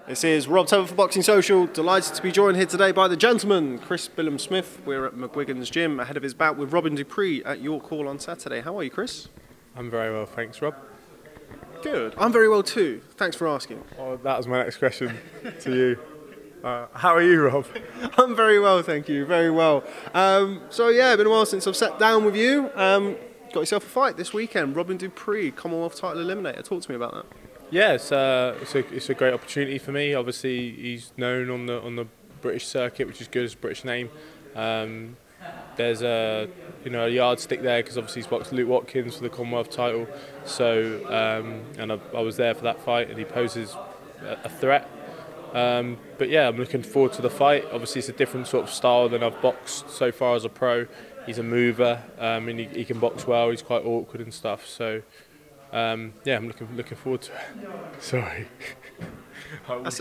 This is Rob Tebbutt for Boxing Social. Delighted to be joined here today by the gentleman, Chris Billam-Smith. We're at McGuigan's gym ahead of his bout with Robin Dupree at York Hall on Saturday. How are you, Chris? I'm very well, thanks, Rob. Good. I'm very well too. Thanks for asking. Oh, that was my next question to you. How are you, Rob? I'm very well, thank you. Very well. So yeah, been a while since I've sat down with you. Got yourself a fight this weekend. Robin Dupree, Commonwealth title eliminator. Talk to me about that. Yeah, it's a great opportunity for me. Obviously, he's known on the British circuit, which is good as a British name. There's a yardstick there because obviously he's boxed Luke Watkins for the Commonwealth title. So and I was there for that fight, and he poses a threat. But yeah, I'm looking forward to the fight. Obviously, it's a different sort of style than I've boxed so far as a pro. He's a mover, and he can box well. He's quite awkward and stuff. So. Yeah, I'm looking forward to it. Sorry. That's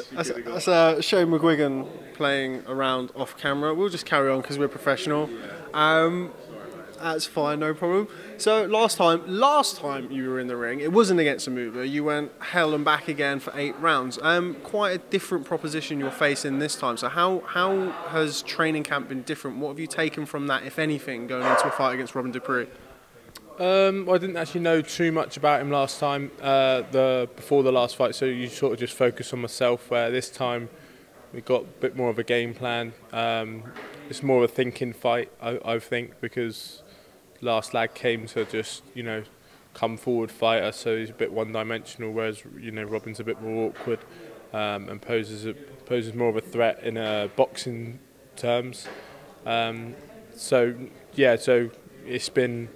Shane McGuigan playing around off camera. We'll just carry on because we're professional. That's fine, no problem. So last time you were in the ring, it wasn't against a mover. You went hell and back again for 8 rounds. Quite a different proposition you're facing this time. So how has training camp been different? What have you taken from that, if anything, going into a fight against Robin Dupree? Well, I didn't actually know too much about him last time, before the last fight, so you sort of just focus on myself, where this time we got a bit more of a game plan. It's more of a thinking fight, I think, because last lad came to just, come forward fighter, so he's a bit one-dimensional, whereas, Robin's a bit more awkward and poses more of a threat in boxing terms. So it's been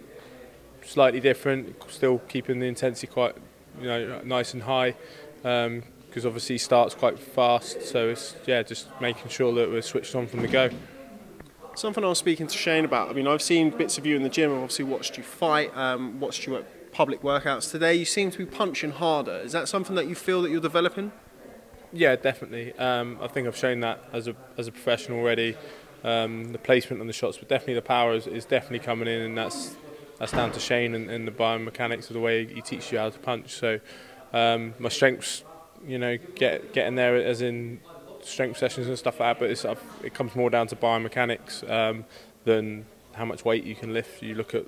slightly different, still keeping the intensity quite nice and high, because obviously he starts quite fast, so it's just making sure that we're switched on from the go. Something I was speaking to Shane about. I mean, I've seen bits of you in the gym. I've obviously watched you fight, watched you at public workouts. Today you seem to be punching harder. Is that something that you feel that you're developing? Yeah, definitely. I think I've shown that as a professional already. The placement on the shots, but definitely the power is definitely coming in, and that's down to Shane and the biomechanics of the way he teaches you how to punch. So my strengths, getting there as in strength sessions and stuff like that, but it comes more down to biomechanics than how much weight you can lift. You look at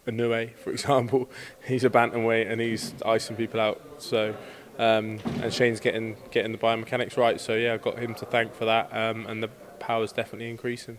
Okolie, for example, he's a bantamweight and he's icing people out. So and Shane's getting the biomechanics right. So yeah, I've got him to thank for that, and the power's definitely increasing.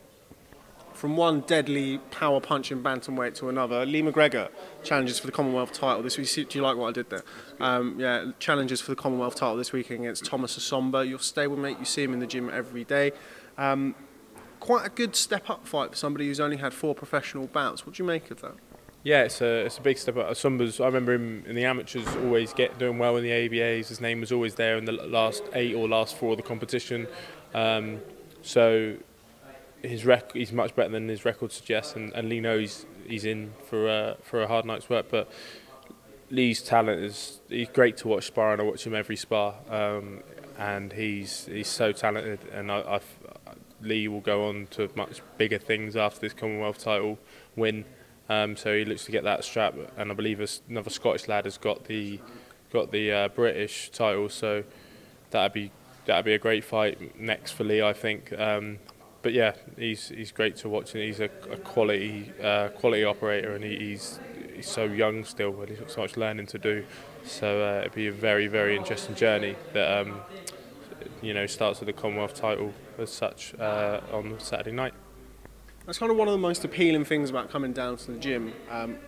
From one deadly power punching bantamweight to another, Lee McGregor challenges for the Commonwealth title this week. Do you like what I did there? Challenges for the Commonwealth title this week against Thomas Asomba, your stablemate. You see him in the gym every day. Quite a good step-up fight for somebody who's only had 4 professional bouts. What do you make of that? Yeah, it's a big step up. Asomba's, I remember him in the amateurs always doing well in the ABAs. His name was always there in the last 8 or last 4 of the competition. So he's much better than his record suggests, and Lee knows he's in for a hard night's work. But Lee's talent he's great to watch sparring. I watch him every spar, and he's so talented. And Lee will go on to much bigger things after this Commonwealth title win. So he looks to get that strap, and I believe another Scottish lad has got the British title. So that'd be a great fight next for Lee, I think. But yeah, he's great to watch, and he's a quality operator, and he's so young still, and he's got so much learning to do. So it'd be a very, very interesting journey that starts with the Commonwealth title as such on Saturday night. That's kind of one of the most appealing things about coming down to the gym,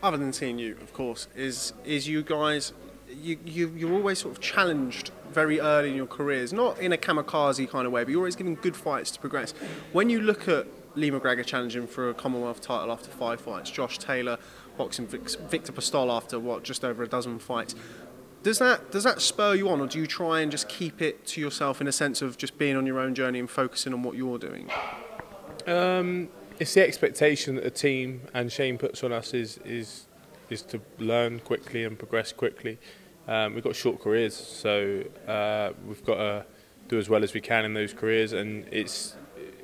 other than seeing you, of course, is you guys. You're always sort of challenged very early in your careers, not in a kamikaze kind of way, but you're always given good fights to progress. When you look at Lee McGregor challenging for a Commonwealth title after 5 fights, Josh Taylor boxing Victor Postol after just over a dozen fights, does that spur you on, or do you try and just keep it to yourself in a sense of just being on your own journey and focusing on what you're doing? It's the expectation that the team and Shane puts on us is to learn quickly and progress quickly. We've got short careers, so we've got to do as well as we can in those careers, and it's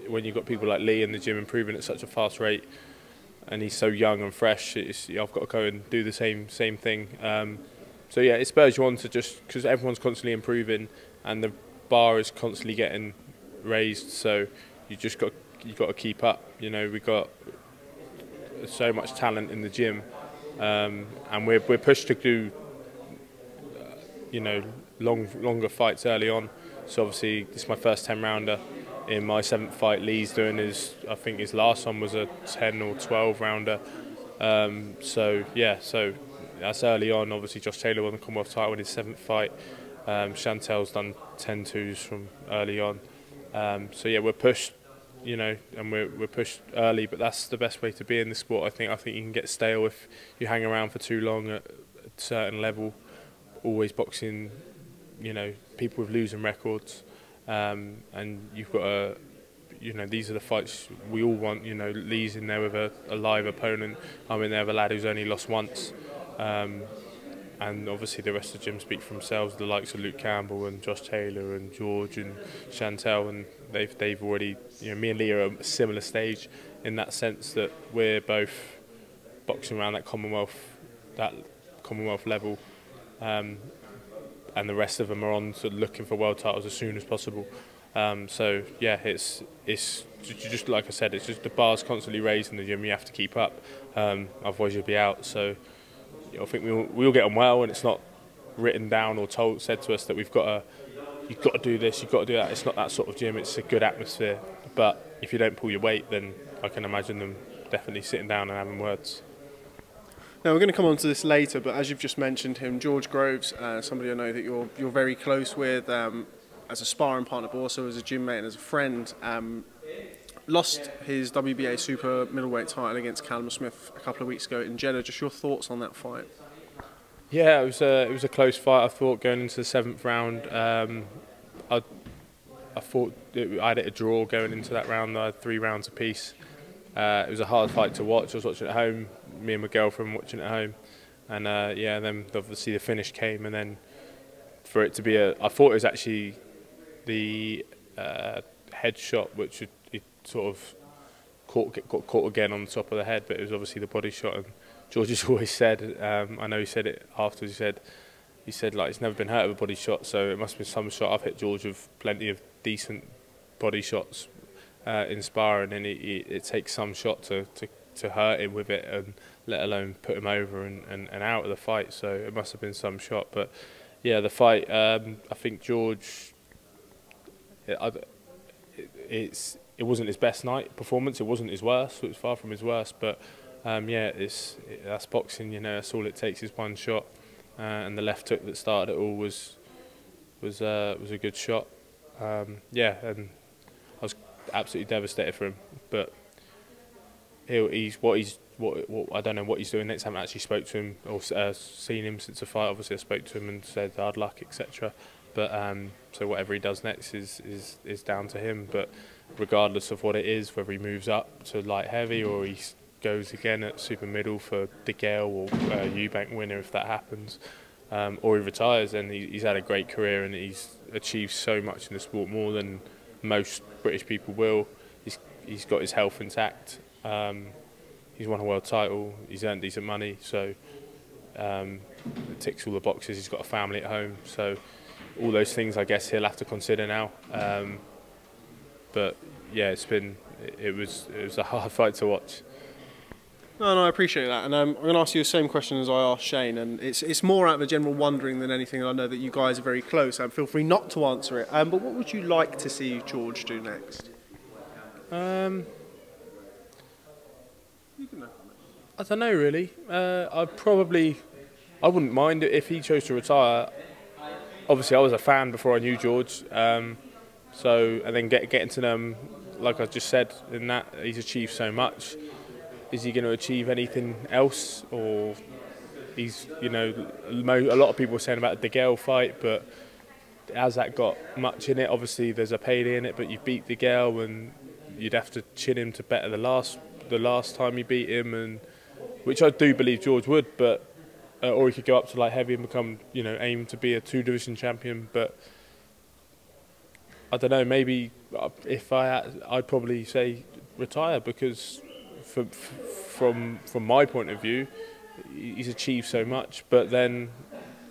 when you've got people like Lee in the gym improving at such a fast rate, and he's so young and fresh, I've got to go and do the same thing. So yeah, it spurs you on to just, because everyone's constantly improving, and bar is constantly getting raised, so you've got to keep up. You know, we've got so much talent in the gym, and we're pushed to do you know, longer fights early on. So obviously this is my first 10 rounder. In my 7th fight, Lee's doing I think his last one was a 10 or 12 rounder. So yeah, so that's early on. Obviously Josh Taylor won the Commonwealth title in his 7th fight. Chantel's done 10-2s from early on. So yeah, we're pushed, you know, and we're pushed early, but that's the best way to be in the sport. I think you can get stale if you hang around for too long at a certain level. Always boxing, you know, people with losing records, and you've got to, you know, these are the fights we all want. You know, Lee's in there with a live opponent. I'm in there with a lad who's only lost once, and obviously the rest of the gym speak for themselves. The likes of Luke Campbell and Josh Taylor and George and Chantel, and they've already, you know, me and Lee are at a similar stage in that sense that we're both boxing around that Commonwealth level. And the rest of them are on sort of looking for world titles as soon as possible. So yeah, it's just like I said, it's just the bar's constantly raised in the gym. You have to keep up, otherwise you'll be out. So you know, I think we all get on well, and it's not written down or said to us that you've got to do this, you've got to do that. It's not that sort of gym. It's a good atmosphere, but if you don't pull your weight, then I can imagine them definitely sitting down and having words. Now we're going to come on to this later, but as you've just mentioned him, George Groves, somebody I know that you're very close with as a sparring partner, but also as a gym mate and as a friend, lost his WBA super middleweight title against Callum Smith a couple of weeks ago in Jeddah. Just your thoughts on that fight? Yeah, it was a close fight. I thought going into the 7th round, I thought I had it a draw going into that round. I had 3 rounds apiece. It was a hard fight to watch. I was watching it at home. Me and my girlfriend watching it at home, and yeah, then obviously the finish came, and then for it to be I thought it was actually the headshot, which it sort of got caught again on the top of the head, but it was obviously the body shot. And George has always said, I know he said it afterwards. He said like he's never been hurt with a body shot, so it must have been some shot. I've hit George with plenty of decent body shots in sparring, and it takes some shot to hurt him with it, and let alone put him over and out of the fight. So it must have been some shot. But yeah, the fight, I think George, it wasn't his best night performance. It wasn't his worst. It was far from his worst. But yeah, that's boxing. You know, that's all it takes is one shot, and the left hook that started it all was a good shot. Yeah, and I was absolutely devastated for him. But I don't know what he's doing next. I haven't actually spoke to him or seen him since the fight. Obviously, I spoke to him and said hard luck, etc. But so whatever he does next is down to him. But regardless of what it is, whether he moves up to light heavy or he goes again at super middle for De Gale or Eubank winner, if that happens, or he retires, then he's had a great career and he's achieved so much in the sport, more than most British people will. He's got his health intact. He's won a world title. He's earned decent money, so it ticks all the boxes. He's got a family at home, so all those things I guess he'll have to consider now. But yeah, it was a hard fight to watch. No, I appreciate that, and I'm going to ask you the same question as I asked Shane, and it's more out of a general wondering than anything. I know that you guys are very close, and feel free not to answer it. But what would you like to see George do next? I don't know really. I wouldn't mind it if he chose to retire. Obviously, I was a fan before I knew George, and then getting to know him, like I just said, in that he's achieved so much. Is he going to achieve anything else, or he's, you know, a lot of people are saying about the De Gale fight, but has that got much in it? Obviously, there's a payday in it, but you beat De Gale, and you'd have to chin him to better the last time you beat him, and which I do believe George would, but or he could go up to light heavy and become, you know, aim to be a 2-division champion. But I don't know. Maybe if I'd probably say retire, because from my point of view, he's achieved so much. But then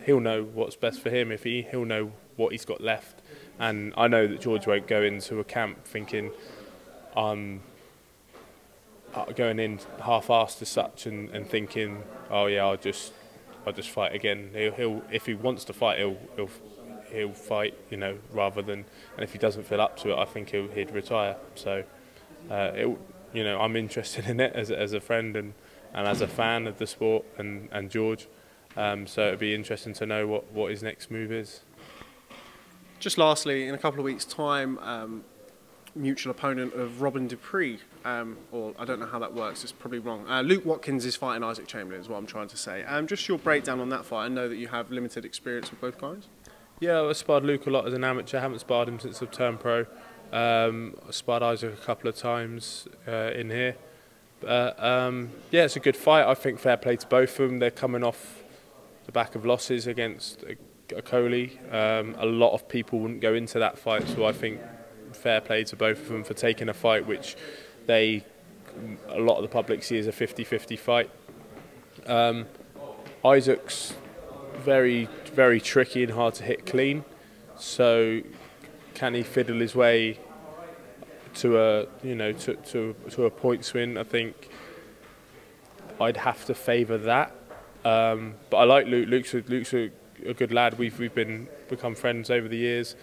he'll know what's best for him. He'll know what he's got left. And I know that George won't go into a camp thinking I'm going in half-assed as such and thinking, oh yeah, I'll just fight again. He'll if he wants to fight, he'll fight, you know, rather than, and if he doesn't feel up to it, I think he'd retire. So, you know, I'm interested in it as a friend and as a fan of the sport and George. So it'd be interesting to know what his next move is. Just lastly, in a couple of weeks' time, mutual opponent of Robin Dupree, or I don't know how that works, it's probably wrong. Luke Watkins is fighting Isaac Chamberlain, is what I'm trying to say. Just your breakdown on that fight. I know that you have limited experience with both guys. Yeah, I sparred Luke a lot as an amateur. I haven't sparred him since I've turned pro. I sparred Isaac a couple of times in here. Yeah, it's a good fight. I think fair play to both of them. They're coming off the back of losses against Okolie. A lot of people wouldn't go into that fight, so I think fair play to both of them for taking a fight which a lot of the public see as a 50-50 fight. Isaac's very, very tricky and hard to hit clean, so can he fiddle his way to a points win? I think I'd have to favour that. But I like Luke. Luke's a good lad. We've become friends over the years,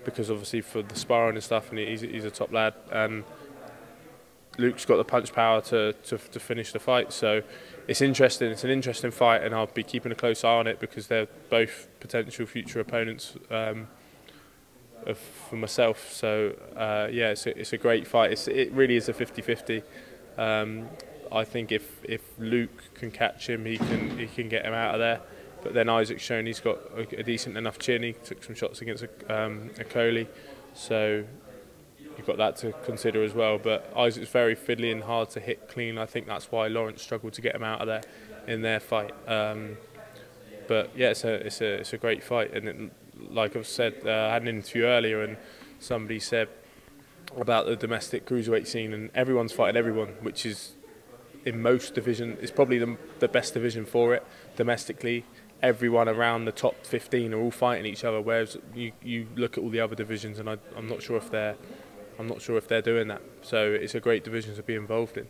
because obviously for the sparring and stuff, and he's a top lad. And Luke's got the punch power to finish the fight. So it's interesting. It's an interesting fight, and I'll be keeping a close eye on it because they're both potential future opponents for myself. So yeah, it's a great fight. It really is a 50-50. I think if Luke can catch him, he can get him out of there. But then Isaac's shown he's got a decent enough chin. He took some shots against Okolie, so you've got that to consider as well. But Isaac's very fiddly and hard to hit clean. I think that's why Lawrence struggled to get him out of there in their fight. But yeah, it's a great fight. And like I've said, I had an interview earlier, and somebody said about the domestic cruiserweight scene, and everyone's fighting everyone, which is, in most divisions, it's probably the best division for it domestically. Everyone around the top 15 are all fighting each other, whereas you look at all the other divisions, and I'm not sure if they're doing that. So it's a great division to be involved in.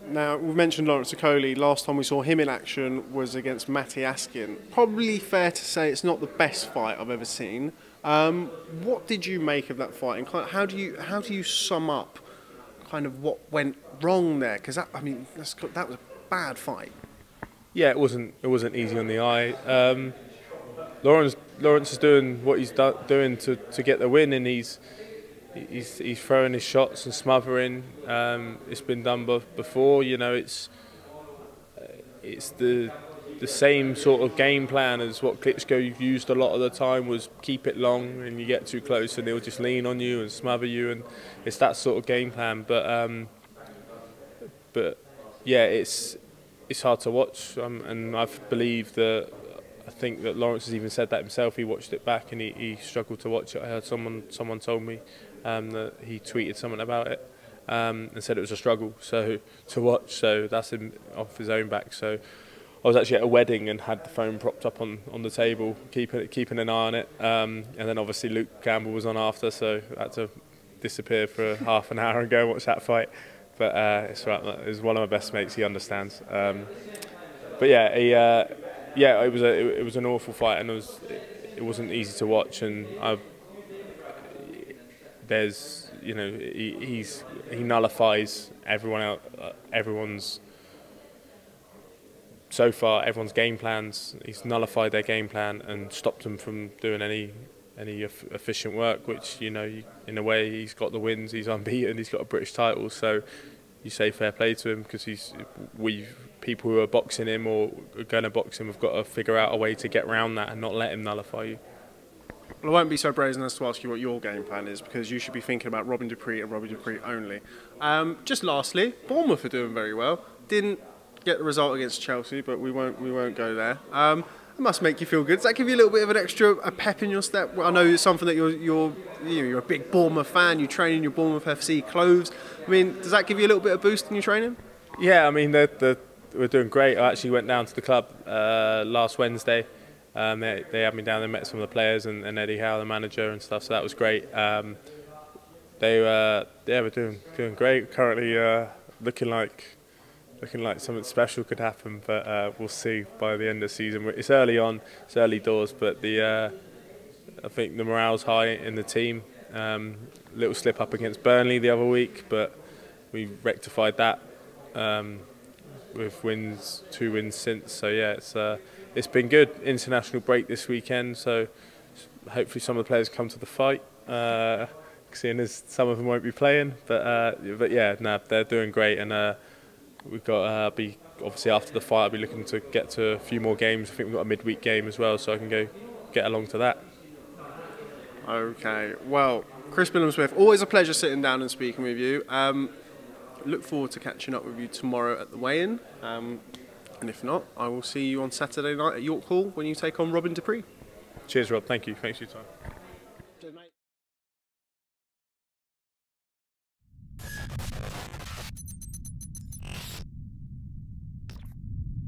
Now, we've mentioned Lawrence Okolie. Last time we saw him in action was against Matty Askin. Probably fair to say it's not the best fight I've ever seen. What did you make of that fight, and kind of how do you sum up kind of what went wrong there? Because that was a bad fight. Yeah, it wasn't easy on the eye. Lawrence is doing what he's doing to get the win, and he's throwing his shots and smothering. It's been done before. You know, it's the same sort of game plan as what Klitschko used a lot of the time, was keep it long, and you get too close and they'll just lean on you and smother you, and it's that sort of game plan. But yeah, it's hard to watch, and I think that Lawrence has even said that himself. He watched it back and he struggled to watch it. I heard someone told me that he tweeted something about it and said it was a struggle to watch. So that's him off his own back. So I was actually at a wedding and had the phone propped up on the table, keeping an eye on it. And then obviously Luke Campbell was on after, so I had to disappear for half an hour and go and watch that fight. But it's right. It's one of my best mates. He understands. But yeah, it was an awful fight, and it wasn't easy to watch. And he nullifies everyone's game plans. He's nullified their game plan and stopped them from doing any efficient work, which, you know, in a way he's got the wins, he's unbeaten, he's got a British title, so you say fair play to him, because people who are boxing him or are going to box him have got to figure out a way to get around that and not let him nullify you. Well, I won't be so brazen as to ask you what your game plan is, because you should be thinking about Robin Dupree and Robin Dupree only. Just lastly, Bournemouth are doing very well. Didn't get the result against Chelsea, but we won't go there. It must make you feel good. Does that give you a little bit of an extra pep in your step? I know it's something that you're a big Bournemouth fan. You train in your Bournemouth FC clothes. I mean, does that give you a little bit of boost in your training? Yeah, I mean we're doing great. I actually went down to the club last Wednesday They had me down. They met some of the players and Eddie Howe, the manager, and stuff. So that was great. They were doing great. Currently looking like something special could happen, but we'll see by the end of the season. It's early on, it's early doors, but I think the morale's high in the team. Little slip up against Burnley the other week, but we rectified that with 2 wins since. So yeah, it's been good. International break this weekend, so hopefully some of the players come to the fight. Seeing as some of them won't be playing, but yeah, no, they're doing great, and we've got be obviously after the fight. I'll be looking to get to a few more games. I think we've got a midweek game as well, so I can go get along to that. Okay, well, Chris Billam-Smith, always a pleasure sitting down and speaking with you. Look forward to catching up with you tomorrow at the weigh-in, and if not, I will see you on Saturday night at York Hall when you take on Robin Dupree. Cheers, Rob. Thank you. Thanks for your time.